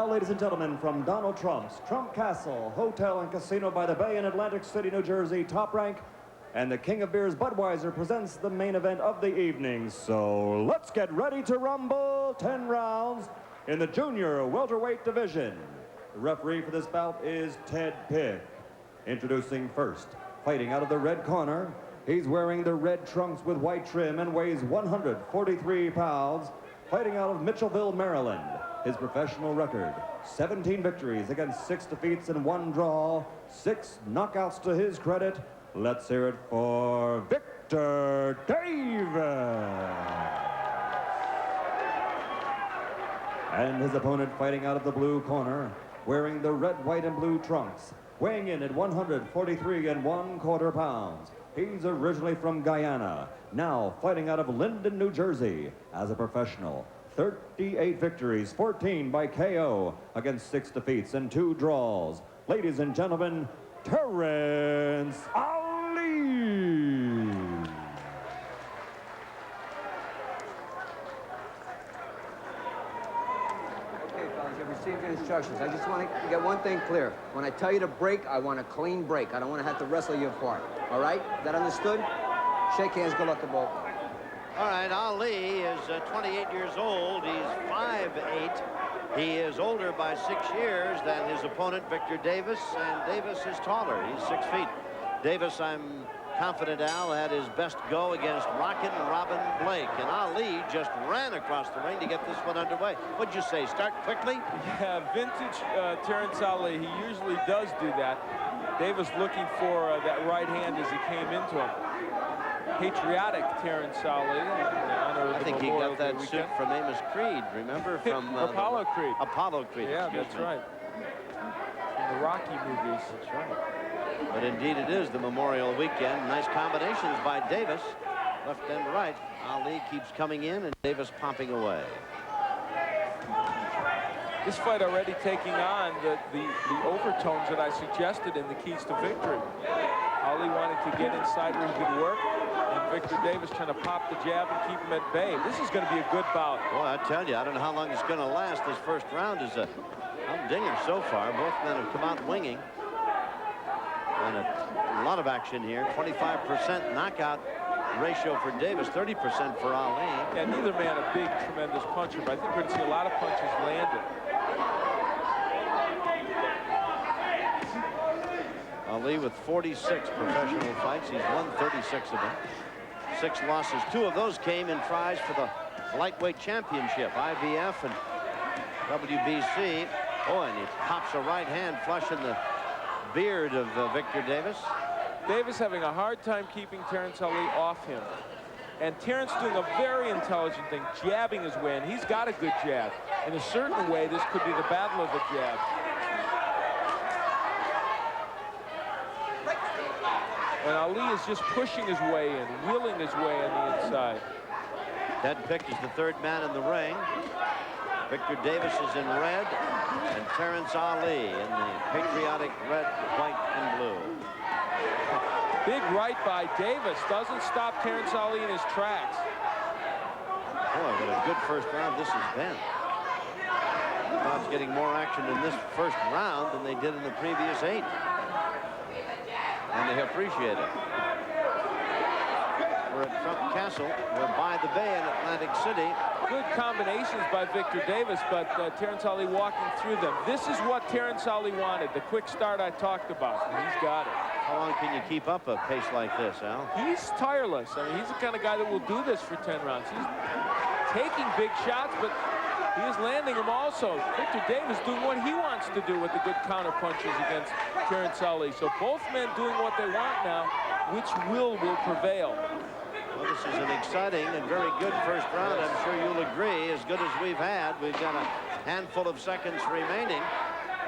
Ladies and gentlemen, from Donald Trump's Trump Castle Hotel and Casino by the Bay in Atlantic City, New Jersey, Top Rank, and the King of Beers Budweiser presents the main event of the evening. So let's get ready to rumble. 10 rounds in the junior welterweight division. The referee for this bout is Ted Pick. Introducing first, fighting out of the red corner, he's wearing the red trunks with white trim and weighs 143 pounds, fighting out of Mitchellville, Maryland. His professional record, 17 victories against 6 defeats and 1 draw, 6 knockouts to his credit. Let's hear it for Victor Davis. And his opponent fighting out of the blue corner, wearing the red, white, and blue trunks, weighing in at 143 1/4 pounds. He's originally from Guyana, now fighting out of Linden, New Jersey as a professional. 38 victories, 14 by KO against 6 defeats and 2 draws. Ladies and gentlemen, Terrence Alli. Okay, fellas, you've received your instructions. I just want to get one thing clear. When I tell you to break, I want a clean break. I don't want to have to wrestle you apart. All right? That understood? Shake hands. Good luck to both. All right, Ali is 28 years old. He's 5'8". He is older by 6 years than his opponent, Victor Davis, and Davis is taller. He's 6 feet. Davis, I'm confident, Al, had his best go against Rocket and Robin Blake, and Ali just ran across the ring to get this one underway. What'd you say, start quickly? Yeah, vintage Terrence Alli, he usually does do that. Davis looking for that right hand as he came into him. Patriotic Terrence Alli. I think he got that suit from Amos Creed, remember? From Apollo Creed. Apollo Creed. Yeah, that's right. In the Rocky movies. That's right. But indeed it is the Memorial Weekend. Nice combinations by Davis. Left and right. Ali keeps coming in and Davis popping away. This fight already taking on the overtones that I suggested in the keys to victory. Ali wanted to get inside where he could work, and Victor Davis trying to pop the jab and keep him at bay. This is going to be a good bout. Boy, I tell you, I don't know how long it's going to last. This first round is a humdinger so far. Both men have come out winging. And a lot of action here. 25% knockout ratio for Davis, 30% for Ali. Yeah, neither man a big, tremendous puncher, but I think we're going to see a lot of punches landed. Ali with 46 professional fights. He's won 36 of them. 6 losses. 2 of those came in tries for the lightweight championship, IBF and WBC. Oh, and he pops a right hand flush in the beard of Victor Davis. Davis having a hard time keeping Terrence Alli off him. And Terrence doing a very intelligent thing, jabbing his way in. He's got a good jab. In a certain way, this could be the battle of the jab. And Ali is just pushing his way in, wheeling his way on the inside. Ted Pick is the 3rd man in the ring. Victor Davis is in red, and Terrence Ali in the patriotic red, white, and blue. Big right by Davis. Doesn't stop Terrence Ali in his tracks. Boy, what a good first round this has been. Crowd's getting more action in this first round than they did in the previous 8. And they appreciate it. We're at Trump Castle. We're by the bay in Atlantic City. Good combinations by Victor Davis, but Terrence Ali walking through them. This is what Terrence Ali wanted, the quick start I talked about, and he's got it. How long can you keep up a pace like this, Al? He's tireless. I mean, he's the kind of guy that will do this for 10 rounds. He's taking big shots, but he is landing them also. Victor Davis doing what he wants to do with the good counter punches against Terrence Ali. So both men doing what they want now. Which will prevail? Well, this is an exciting and very good first round. I'm sure you'll agree, as good as we've had. We've got a handful of seconds remaining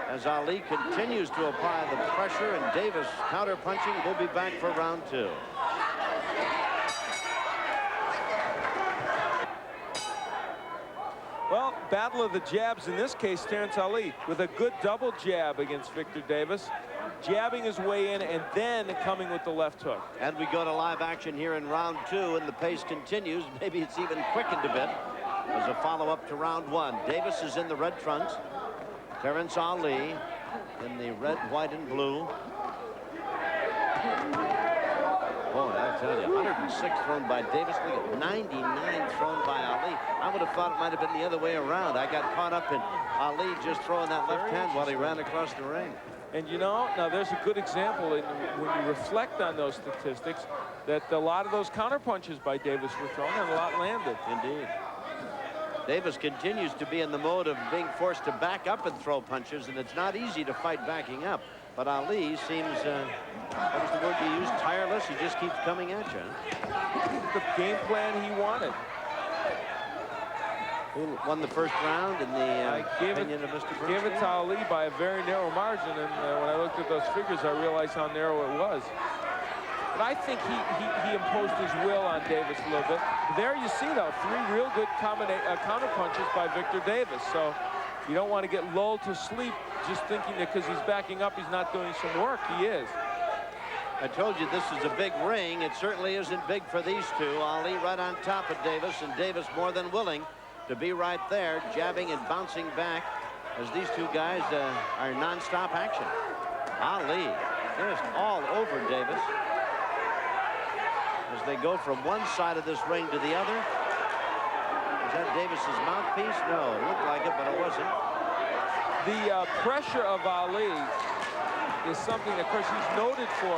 as Ali continues to apply the pressure and Davis counter punching. We'll be back for round 2. Well, battle of the jabs in this case, Terrence Ali with a good double jab against Victor Davis. jabbing his way in and then coming with the left hook. And we go to live action here in round 2, and the pace continues. Maybe it's even quickened a bit as a follow-up to round 1. Davis is in the red trunks. Terrence Alli in the red, white, and blue. Boy, I tell you, 106 thrown by Davis. Look at 99 thrown by Ali. I would have thought it might have been the other way around. I got caught up in Ali just throwing that left hand while he ran across the ring. And you know, now there's a good example when you reflect on those statistics that a lot of those counter punches by Davis were thrown and a lot landed. Indeed. Davis continues to be in the mode of being forced to back up and throw punches, and it's not easy to fight backing up. But Ali seems, what was the word you used, tireless? He just keeps coming at you. The game plan he wanted. Who won the first round in the opinion of Mr. Burns? Gave it to Ali by a very narrow margin, and when I looked at those figures, I realized how narrow it was. But I think he imposed his will on Davis a little bit. There you see, though, 3 real good counter punches by Victor Davis. So you don't want to get lulled to sleep just thinking that because he's backing up, he's not doing some work. He is. I told you this is a big ring. It certainly isn't big for these two. Ali right on top of Davis, and Davis more than willing to be right there, jabbing and bouncing back as these two guys are non-stop action. Ali just all over Davis as they go from one side of this ring to the other. Is that Davis's mouthpiece? No, it looked like it, but it wasn't. The pressure of Ali is something that, of course, he's noted for,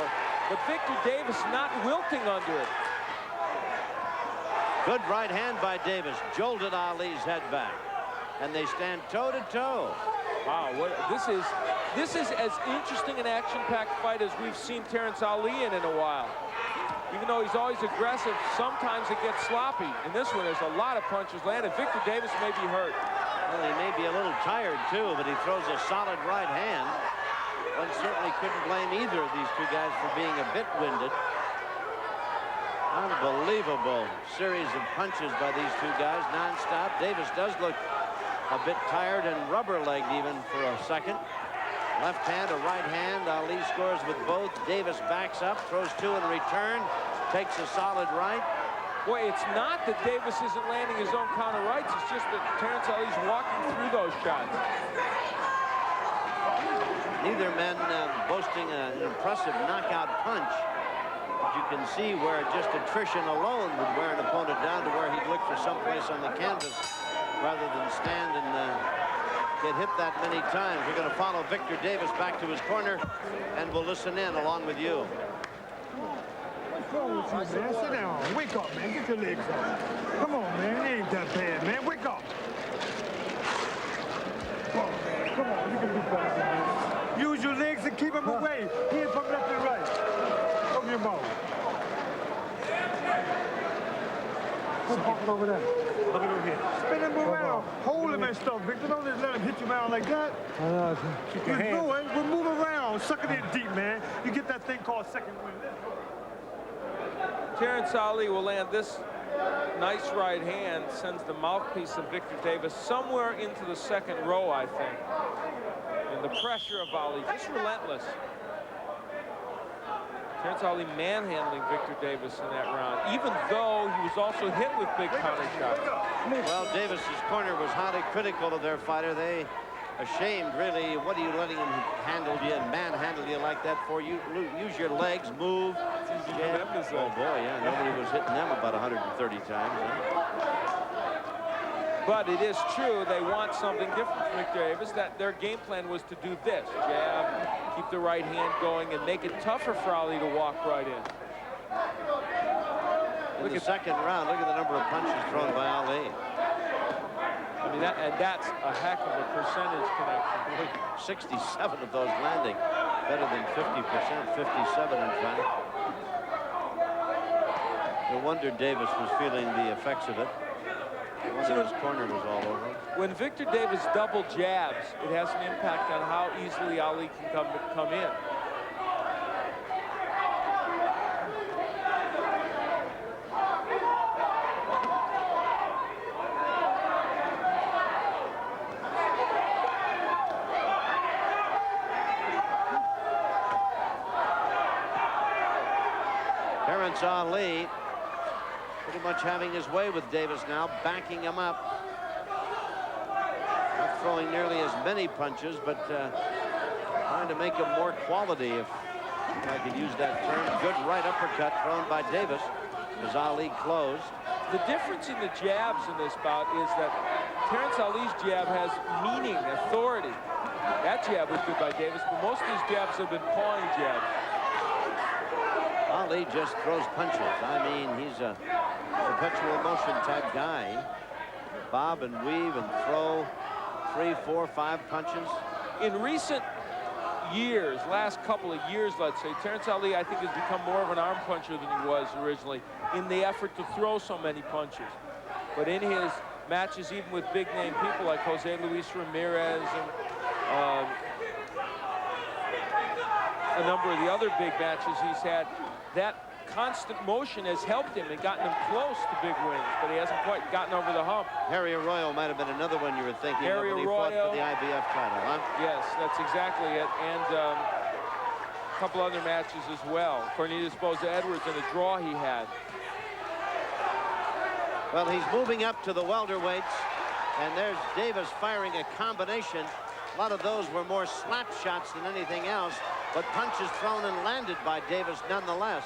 but Victor Davis not wilting under it. Good right hand by Davis, jolted Ali's head back, and they stand toe-to-toe. Wow, this is as interesting an action-packed fight as we've seen Terrence Ali in a while. Even though he's always aggressive, sometimes it gets sloppy. In this one, there's a lot of punches landed. Victor Davis may be hurt. Well, he may be a little tired, too, but he throws a solid right hand. One certainly couldn't blame either of these two guys for being a bit winded. Unbelievable series of punches by these two guys, non-stop. Davis does look a bit tired and rubber-legged even for a second. Left hand, a right hand. Ali scores with both. Davis backs up, throws 2 in return, takes a solid right. Boy, it's not that Davis isn't landing his own counter rights. It's just that Terrence Ali's walking through those shots. Neither man boasting an impressive knockout punch. But you can see where just attrition alone would wear an opponent down to where he'd look for someplace on the canvas rather than stand and get hit that many times. We're going to follow Victor Davis back to his corner, and we'll listen in along with you. What's wrong with you, man? Sit down. Wake up, man. Get your legs up. Come on, man. It ain't that bad, man. Wake up. Come on, man. Come on. You can do better than this. Use your legs and keep them away. Here from left and right. Open your mouth. Go park it over there. Look it over here. Spin him around. Hold him and stuff, Victor. Don't just let him hit you around like that. Keep your hands. We'll move around. Suck it in deep, man. You get that thing called second wind. Terrence Ali will land this nice right hand, sends the mouthpiece of Victor Davis somewhere into the second row, I think. And the pressure of Ali, just relentless. Terrence Ali manhandling Victor Davis in that round, even though he was also hit with big counter shots. Well, Davis's corner was highly critical of their fighter. They ashamed, really. What are you letting him handle you and manhandle you like that for? You use your legs, move. Oh boy, yeah, nobody was hitting them about 130 times. Huh? But it is true they want something different from Victor Davis. That their game plan was to do this: jab, keep the right hand going, and make it tougher for Ali to walk right in. In the second round, look at the number of punches thrown by Ali. I mean, that's a heck of a percentage connection. 67 of those landing, better than 50%, 57 in fact. No wonder Davis was feeling the effects of it. No wonder his corner was all over. When Victor Davis double jabs, it has an impact on how easily Ali can come in. Terrence Ali pretty much having his way with Davis now, backing him up. Not throwing nearly as many punches, but trying to make them more quality, if I could use that term. Good right uppercut thrown by Davis as Ali closed. The difference in the jabs in this bout is that Terrence Alli's jab has meaning, authority. That jab was good by Davis, but most of his jabs have been pawing jabs. Ali just throws punches. I mean, he's a perpetual motion type guy. Bob and weave and throw 3, 4, 5 punches. In recent years, last couple of years, let's say, Terrence Alli, I think, has become more of an arm puncher than he was originally in the effort to throw so many punches. But in his matches, even with big-name people like Jose Luis Ramirez and a number of the other big matches he's had, that constant motion has helped him and gotten him close to big wins, but he hasn't quite gotten over the hump. Harry Arroyo might have been another one you were thinking of when he fought for the IBF title, huh? Yes, that's exactly it. And a couple other matches as well. Cornelius Boza Edwards in a draw he had. Well, he's moving up to the welterweights, and there's Davis firing a combination. A lot of those were more slap shots than anything else, but punches thrown and landed by Davis nonetheless.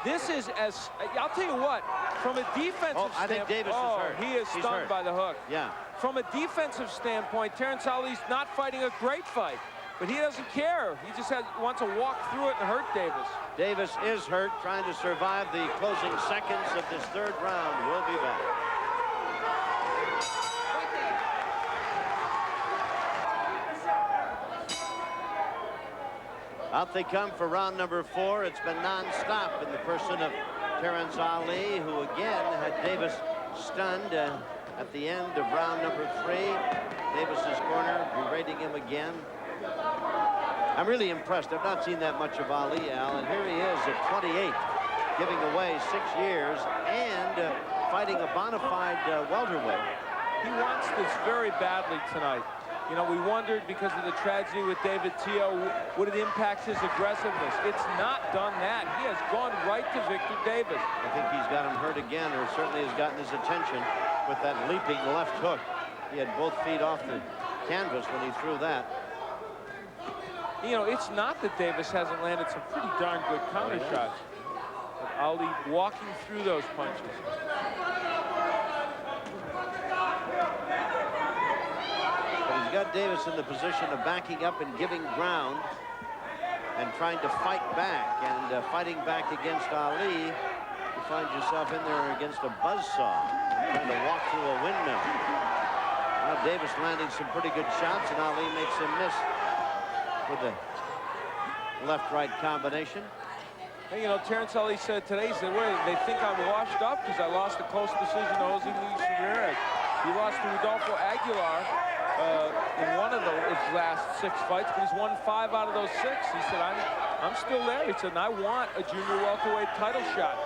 This is as, I'll tell you what, from a defensive I think Davis is hurt. He is stunned by the hook. Yeah. From a defensive standpoint, Terrence Alli's not fighting a great fight, but he doesn't care. He just wants to walk through it and hurt Davis. Davis is hurt, trying to survive the closing seconds of this third round. We'll be back. Out they come for round number 4. It's been non-stop in the person of Terrence Alli, who again had Davis stunned at the end of round number 3. Davis's corner berating him again. I'm really impressed. I've not seen that much of Ali, Al, and here he is at 28, giving away 6 years and fighting a bona fide welterweight. He wants this very badly tonight. You know, we wondered because of the tragedy with David Teo, would it impact his aggressiveness? It's not done that. He has gone right to Victor Davis. I think he's got him hurt again, or certainly has gotten his attention with that leaping left hook. He had both feet off the canvas when he threw that. You know, it's not that Davis hasn't landed some pretty darn good counter shots. But Ali walking through those punches. Got Davis in the position of backing up and giving ground and trying to fight back, and fighting back against Ali, you find yourself in there against a buzzsaw, trying to walk through a windmill. Now Davis landing some pretty good shots, and Ali makes him miss with the left-right combination. Hey, you know, Terrence Alli said today, he said, well, they think I'm washed up because I lost a close decision to Jose Luis Ramirez. He lost to Rodolfo Aguilar in one of his last 6 fights, but he's won 5 out of those 6. He said, I'm still there. He said, and I want a junior welterweight title shot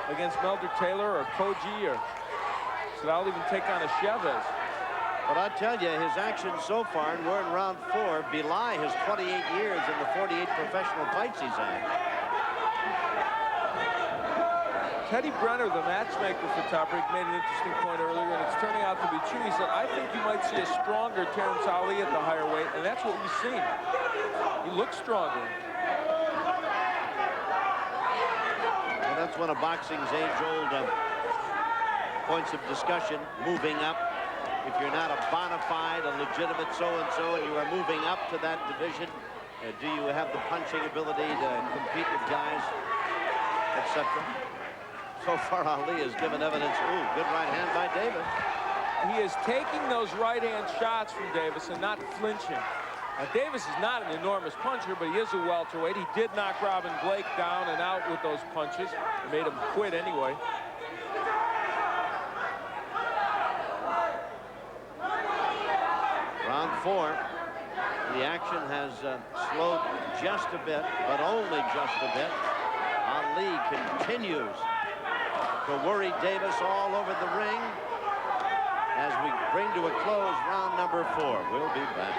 against Melder Taylor or Koji, or he said, I'll even take on a Chavez. But I tell you, his actions so far, and we're in round 4, belie his 28 years in the 48 professional fights he's had. Teddy Brenner, the matchmaker for Top Rank, made an interesting point earlier, and it's turning out to be true. He said, I think you might see a stronger Terrence Alli at the higher weight, and that's what we've seen. He looks stronger. And that's one of boxing's age-old points of discussion, moving up. If you're not a bona fide, a legitimate so-and-so, and you are moving up to that division, do you have the punching ability to compete with guys, etc.? So far, Ali has given evidence. Ooh, good right hand by Davis. He is taking those right-hand shots from Davis and not flinching. Now, Davis is not an enormous puncher, but he is a welterweight. He did knock Robin Blake down and out with those punches. It made him quit anyway. Round 4. The action has slowed just a bit, but only just a bit. Ali continues to worry Davis all over the ring as we bring to a close round number 4. We'll be back.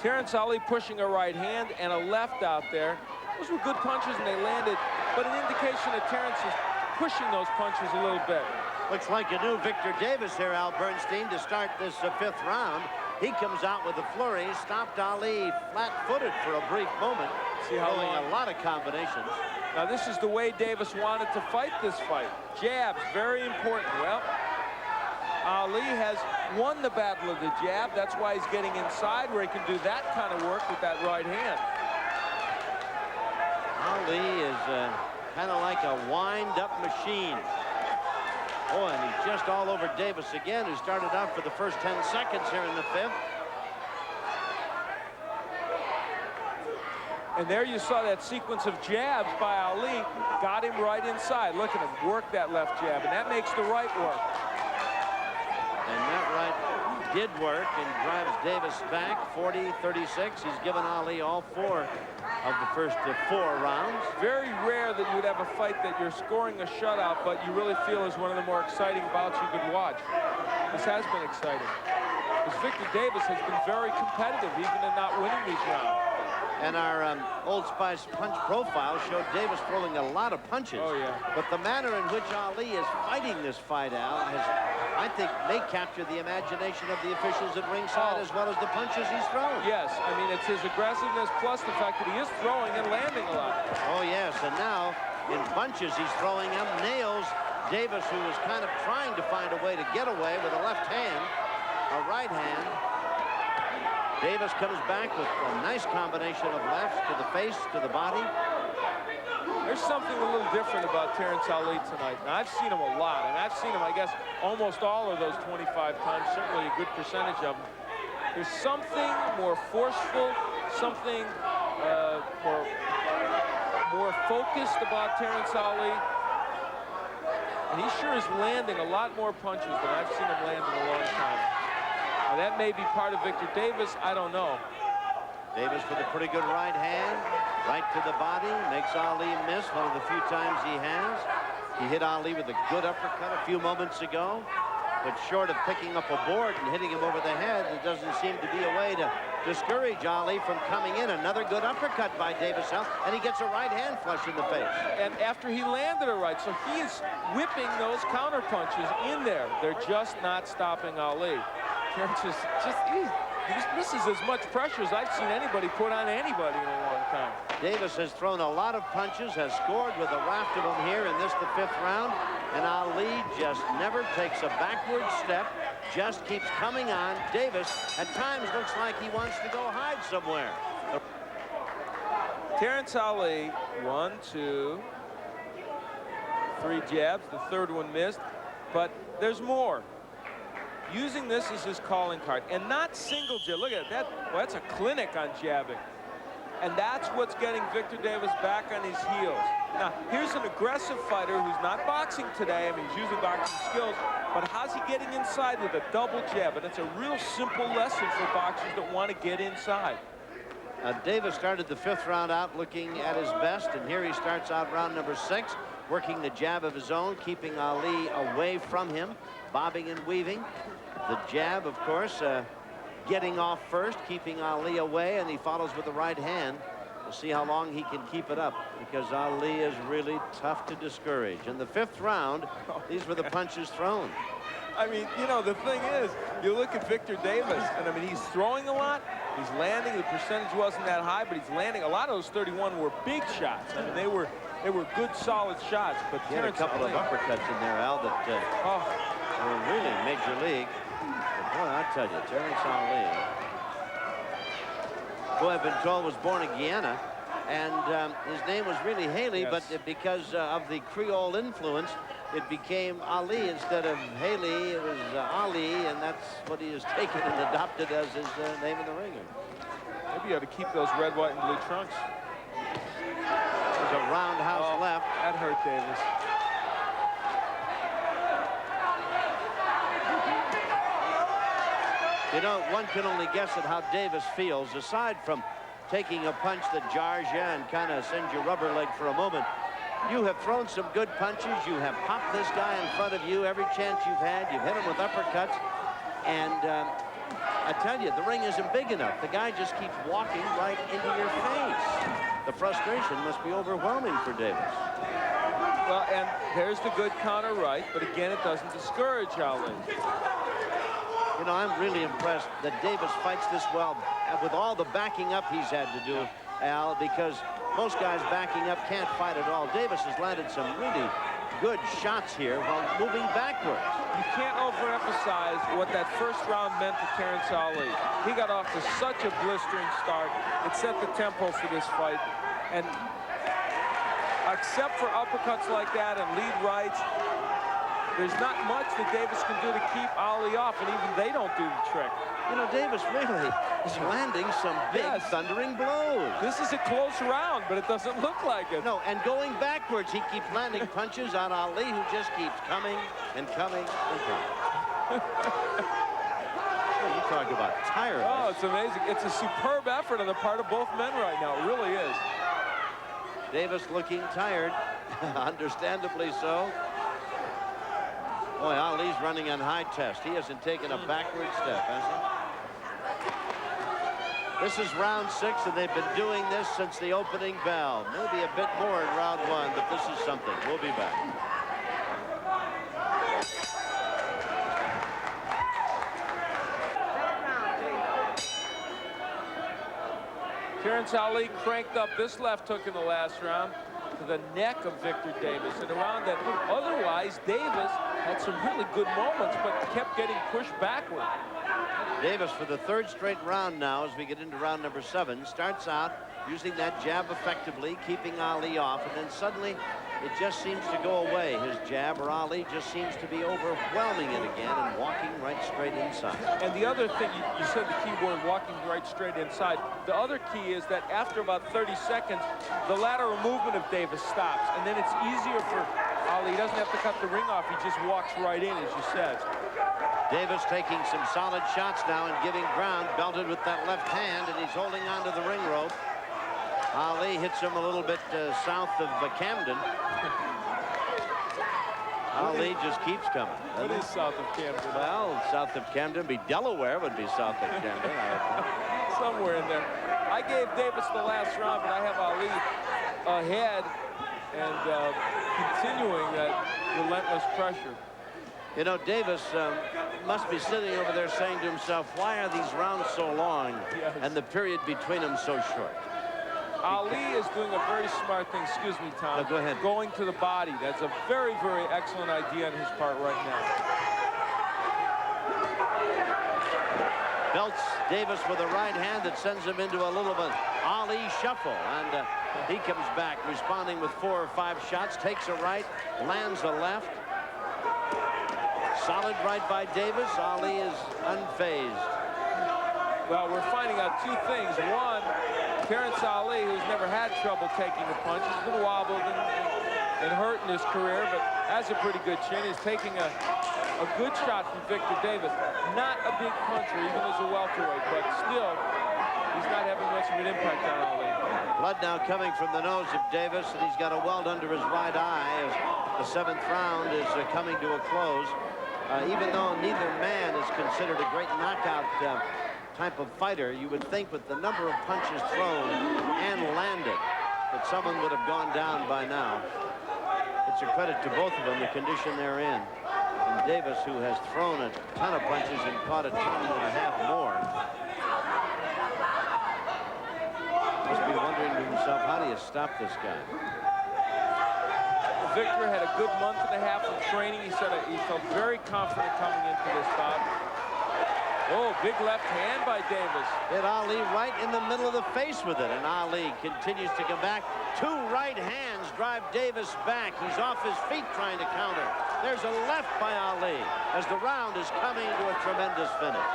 Terrence Alli pushing a right hand and a left out there. Those were good punches, and they landed but an indication that Terrence is pushing those punches a little bit. Looks like a new Victor Davis here, Al Bernstein, to start this fifth round. He comes out with a flurry, stopped Ali flat-footed for a brief moment, See how throwing long? a lot of combinations. Now, this is the way Davis wanted to fight this fight. Jabs, very important. Well, Ali has won the battle of the jab. That's why he's getting inside where he can do that kind of work with that right hand. Ali is kind of like a wind-up machine. Oh, and he's just all over Davis again, who started out for the first 10 seconds here in the fifth. And there you saw that sequence of jabs by Ali. Got him right inside. Look at him work that left jab, and that makes the right work. And that right did work and drives Davis back 40-36. He's given Ali all four of the first 4 rounds. Very rare that you would have a fight that you're scoring a shutout, but you really feel is one of the more exciting bouts you could watch. This has been exciting. Because Victor Davis has been very competitive, even in not winning these rounds. And our Old Spice punch profile showed Davis throwing a lot of punches. Oh, yeah. But the manner in which Ali is fighting this fight, Al, has, I think, may capture the imagination of the officials at ringside as well as the punches he's thrown. Yes, I mean, it's his aggressiveness plus the fact that he is throwing and landing a lot. Oh, yes, and now in bunches he's throwing them. Nails Davis, who was kind of trying to find a way to get away with a left hand, a right hand. Davis comes back with a nice combination of lefts to the face, to the body. There's something a little different about Terrence Ali tonight. Now, I've seen him a lot, and I've seen him, I guess, almost all of those 25 times, certainly a good percentage of them. There's something more forceful, something more focused about Terrence Ali. And he sure is landing a lot more punches than I've seen him land in a long time. Now, that may be part of Victor Davis. I don't know. Davis with a pretty good right hand, right to the body, makes Ali miss one of the few times he has. He hit Ali with a good uppercut a few moments ago, but short of picking up a board and hitting him over the head, there doesn't seem to be a way to discourage Ali from coming in. Another good uppercut by Davis, and he gets a right hand flush in the face. And after he landed a right, so he is whipping those counter punches in there. They're just not stopping Ali. Terrence is he misses as much pressure as I've seen anybody put on anybody in a long time. Davis has thrown a lot of punches, has scored with a raft of them here in this, the fifth round, and Ali just never takes a backward step, just keeps coming on. Davis, at times, looks like he wants to go hide somewhere. Terrence Ali, 1, 2, 3 jabs. The third one missed, but there's more. Using this as his calling card, and not single jab. Look at that. Well, that's a clinic on jabbing. And that's what's getting Victor Davis back on his heels. Now, here's an aggressive fighter who's not boxing today. I mean, he's using boxing skills, but how's he getting inside with a double jab? And it's a real simple lesson for boxers that want to get inside. Davis started the fifth round out looking at his best, and here he starts out round number 6, working the jab of his own, keeping Ali away from him, bobbing and weaving. The jab, of course, getting off first, keeping Ali away, and he follows with the right hand. We'll see how long he can keep it up, because Ali is really tough to discourage. In the fifth round, these were the punches thrown. I mean, you know, the thing is, you look at Victor Davis, and I mean, he's throwing a lot, he's landing. The percentage wasn't that high, but he's landing. A lot of those 31 were big shots. I mean, they were good, solid shots. But he had a couple of uppercuts in there, Al, that were really major league. But boy, I tell you, Terrence Ali, who I've been told was born in Guyana, and his name was really Haley, but because of the Creole influence, it became Ali instead of Haley. It was Ali, and that's what he has taken and adopted as his name in the ring. Maybe you ought to keep those red, white, and blue trunks. There's a roundhouse left. That hurt Davis. You know, one can only guess at how Davis feels, aside from taking a punch that jars you and kind of sends you rubber leg for a moment. You have thrown some good punches. You have popped this guy in front of you every chance you've had. You've hit him with uppercuts. And I tell you, the ring isn't big enough. The guy just keeps walking right into your face. the frustration must be overwhelming for Davis. Well, and there's the good counter right, but again, it doesn't discourage Ali. You know, I'm really impressed that Davis fights this well with all the backing up he's had to do, Al, because most guys backing up can't fight at all. Davis has landed some really good shots here while moving backwards. You can't overemphasize what that first round meant to Terrence Ali. He got off to such a blistering start. It set the tempo for this fight. And except for uppercuts like that and lead rights, there's not much that Davis can do to keep Ali off, and even they don't do the trick. You know, Davis really is landing some big thundering blows. This is a close round, but it doesn't look like it. No, and going backwards, he keeps landing punches on Ali, who just keeps coming and coming and coming. Well, you talk about tiredness. Oh, it's amazing. It's a superb effort on the part of both men right now. It really is. Davis looking tired, understandably so. Boy, Ali's running on high test. He hasn't taken a backward step, has he? This is round 6, and they've been doing this since the opening bell. Maybe a bit more in round 1, but this is something. We'll be back. Terrence Ali cranked up this left hook in the last round to the neck of Victor Davis in a round that otherwise Davis had some really good moments but kept getting pushed backward. Davis, for the 3rd straight round now, as we get into round number 7, starts out using that jab effectively, keeping Ali off, and then suddenly it just seems to go away. His jab, or Ali, just seems to be overwhelming it again and walking right straight inside. And the other thing, you said the key word, walking right straight inside. The other key is that after about 30 seconds, the lateral movement of Davis stops, and then it's easier for Ali. He doesn't have to cut the ring off. He just walks right in, as you said. Davis taking some solid shots now and giving ground, belted with that left hand, and he's holding on to the ring rope. Ali hits him a little bit south of Camden. Ali just keeps coming. What is south of Camden? Well, south of Camden be Delaware would be south of Camden. Somewhere in there. I gave Davis the last round, but I have Ali ahead and continuing that relentless pressure. You know, Davis must be sitting over there saying to himself, why are these rounds so long and the period between them so short? Ali is doing a very smart thing. Excuse me, Tom. No, go ahead. Going to the body. That's a very, very excellent idea on his part right now. Belts Davis with a right hand that sends him into a little bit Ali shuffle, and he comes back responding with 4 or 5 shots, takes a right, lands a left. Solid right by Davis. Ali is unfazed. Well, we're finding out 2 things. One, Terrence Ali, who's never had trouble taking a punch, has been wobbled and hurt in his career, but has a pretty good chin. He's taking a good shot from Victor Davis. Not a big puncher, even as a welterweight, but still, he's not having much of an impact on Ali. Blood now coming from the nose of Davis, and he's got a welt under his right eye as the 7th round is coming to a close. Even though neither man is considered a great knockout type of fighter, you would think with the number of punches thrown and landed that someone would have gone down by now. It's a credit to both of them, the condition they're in. And Davis, who has thrown a ton of punches and caught a ton and a half more, must be wondering to himself, how do you stop this guy? Victor had a good month and a half of training. He said he felt very confident coming into this bout. Oh, big left hand by Davis. Hit Ali right in the middle of the face with it, and Ali continues to come back. 2 right hands drive Davis back. He's off his feet trying to counter. There's a left by Ali as the round is coming to a tremendous finish.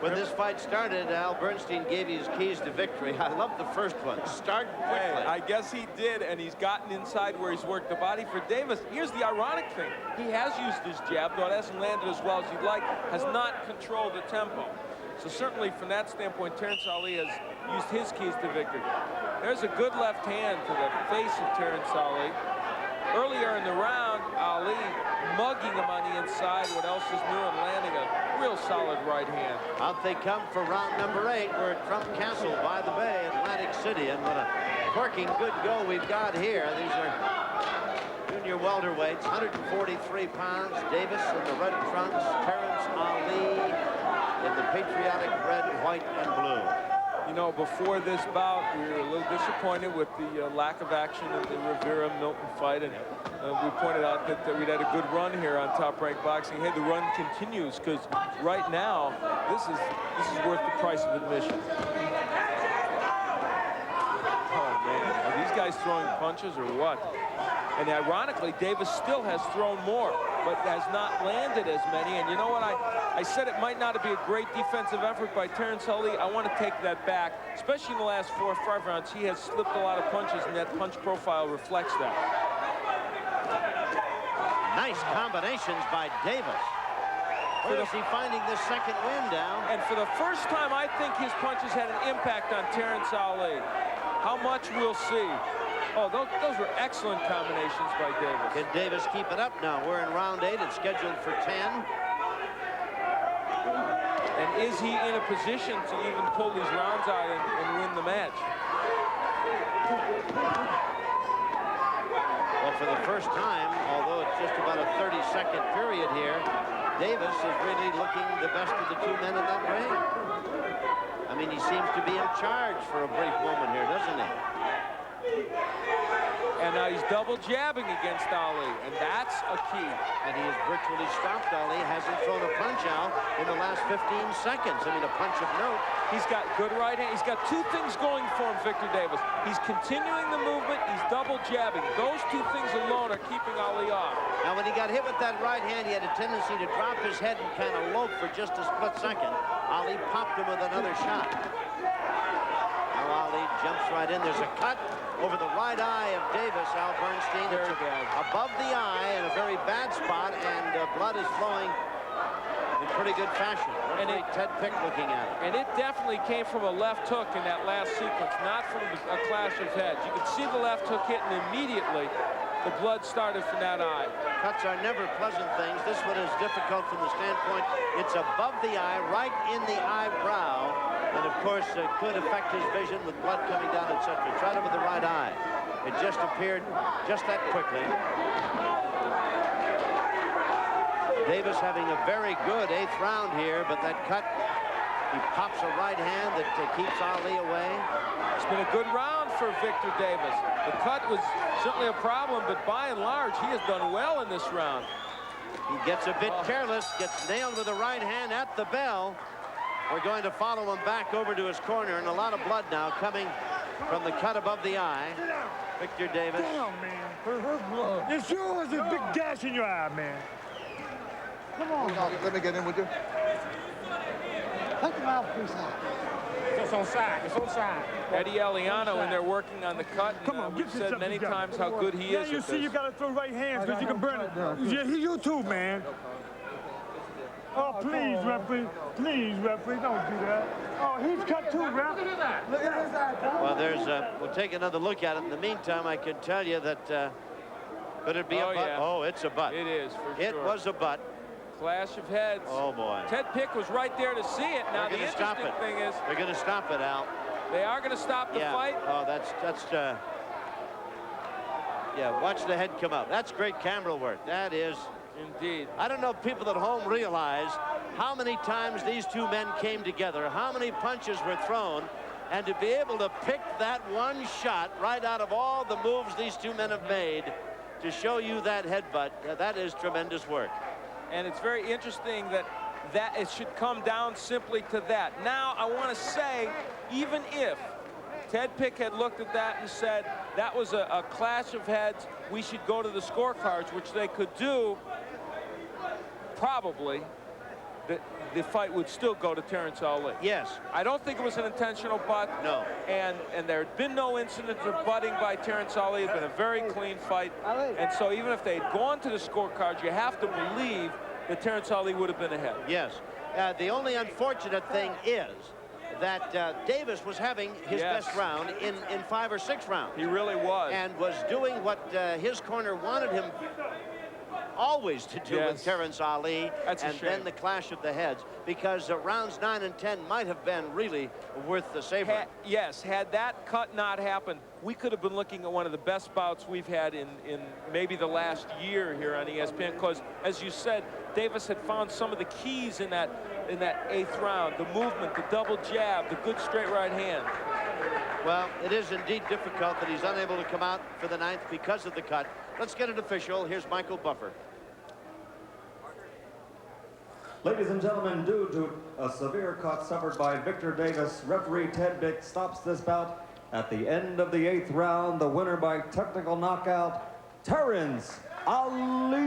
When this fight started, Al Bernstein gave you his keys to victory. I love the first one. Start quickly. Hey, I guess he did, and he's gotten inside where he's worked the body. For Davis, here's the ironic thing. He has used his jab, though it hasn't landed as well as he'd like, has not controlled the tempo. So certainly from that standpoint, Terrence Ali has used his keys to victory. There's a good left hand to the face of Terrence Ali. earlier in the round, Ali mugging him on the inside. What else is new, and landing a real solid right hand. Out they come for round number 8. We're at Trump Castle by the Bay, Atlantic City, and what a corking good go we've got here. These are junior welterweights, 143 pounds. Davis in the red trunks, Terrence, Ali in the patriotic red, white, and blue. You know, before this bout, we were a little disappointed with the lack of action in the Rivera-Milton fight, and we pointed out that we'd had a good run here on Top Rank Boxing. Hey, the run continues, because right now, this is worth the price of admission. Oh, man. Are these guys throwing punches or what? And ironically, Davis still has thrown more, but has not landed as many. And you know what? I said it might not be a great defensive effort by Terrence Ali. I want to take that back, especially in the last 4 or 5 rounds. He has slipped a lot of punches, and that punch profile reflects that. Nice combinations by Davis. Where is he finding this second wind down? And for the first time, I think his punches had an impact on Terrence Ali. How much, we'll see. Oh, those were excellent combinations by Davis. Can Davis keep it up now? We're in round 8. It's scheduled for 10. And is he in a position to even pull these rounds out and win the match? Well, for the first time, although it's just about a 30-second period here, Davis is really looking the best of the 2 men in that ring. I mean, he seems to be in charge for a brief moment here, doesn't he? And now he's double jabbing against Ali, and that's a key. And he has virtually stopped Ali. Hasn't thrown a punch out in the last 15 seconds. I mean, a punch of note. He's got good right hand. He's got 2 things going for him, Victor Davis. He's continuing the movement. He's double jabbing. Those 2 things alone are keeping Ali off. Now, when he got hit with that right hand, he had a tendency to drop his head and kind of lope for just a split second. Ali popped him with another shot. Now Ali jumps right in. There's a cut over the right eye of Davis. Al Bernstein. It's above the eye in a very bad spot, and blood is flowing in pretty good fashion. Referee Ted Pick looking at it. And it definitely came from a left hook in that last sequence, not from a clash of heads. You could see the left hook hit, and immediately the blood started from that eye. Cuts are never pleasant things. This one is difficult from the standpoint it's above the eye, right in the eyebrow, and of course it could affect his vision with blood coming down, etc. Tried it with the right eye. It just appeared just that quickly. Davis having a very good 8th round here, but that cut, he pops a right hand that keeps Ali away. It's been a good round for Victor Davis. The cut was certainly a problem, but by and large, he has done well in this round. He gets a bit careless, gets nailed with the right hand at the bell. We're going to follow him back over to his corner, and a lot of blood now coming from the cut above the eye. Victor Davis. Damn, man. It's yours, a big gash in your eye, man. Come on. Let me get in with you. Take him out, please. It's on side. It's on side. Eddie Aliano in there working on the cut. Come on, we've said many times how good he is. Yeah, you see, you got to throw right hands because you can burn it. Yeah, you too, man. Oh, please, referee. Please, referee, don't do that. Oh, he's cut too, ref. Look at his eye. Well, there's we'll take another look at it. In the meantime, I can tell you that could it be a butt? Yeah. Oh, it's a butt. It is, for It sure. was a butt. Clash of heads. Oh, boy. Ted Pick was right there to see it. Now, the interesting thing is they're going to stop it, Al. they are going to stop the fight. Oh, that's yeah, watch the head come up. That's great camera work. That is. Indeed. I don't know if people at home realize how many times these 2 men came together, how many punches were thrown, and to be able to pick that one shot right out of all the moves these 2 men have made to show you that headbutt, that is tremendous work. And it's very interesting that it should come down simply to that. Now, I want to say, even if Ted Pick had looked at that and said, that was a clash of heads, we should go to the scorecards, which they could do, probably, the fight would still go to Terrence Ali. Yes. I don't think it was an intentional butt. No. And there had been no incident of butting by Terrence Ali. It's been a very clean fight. And so even if they had gone to the scorecards, you have to believe that Terrence Ali would have been ahead. Yes. The only unfortunate thing is that Davis was having his best round in 5 or 6 rounds. He really was. And was doing what his corner wanted him always to do with Terrence Alli. That's a and shame. then the clash of the heads, because rounds 9 and 10 might have been really worth the savor. Had that cut not happened, we could have been looking at one of the best bouts we've had in maybe the last year here on ESPN, because as you said, Davis had found some of the keys in that 8th round, the movement, the double jab, the good straight right hand. Well, it is indeed difficult that he's unable to come out for the 9th because of the cut. Let's get it official. Here's Michael Buffer. Ladies and gentlemen, due to a severe cut suffered by Victor Davis, referee Ted Bick stops this bout at the end of the 8th round. The winner by technical knockout, Terrence Alli.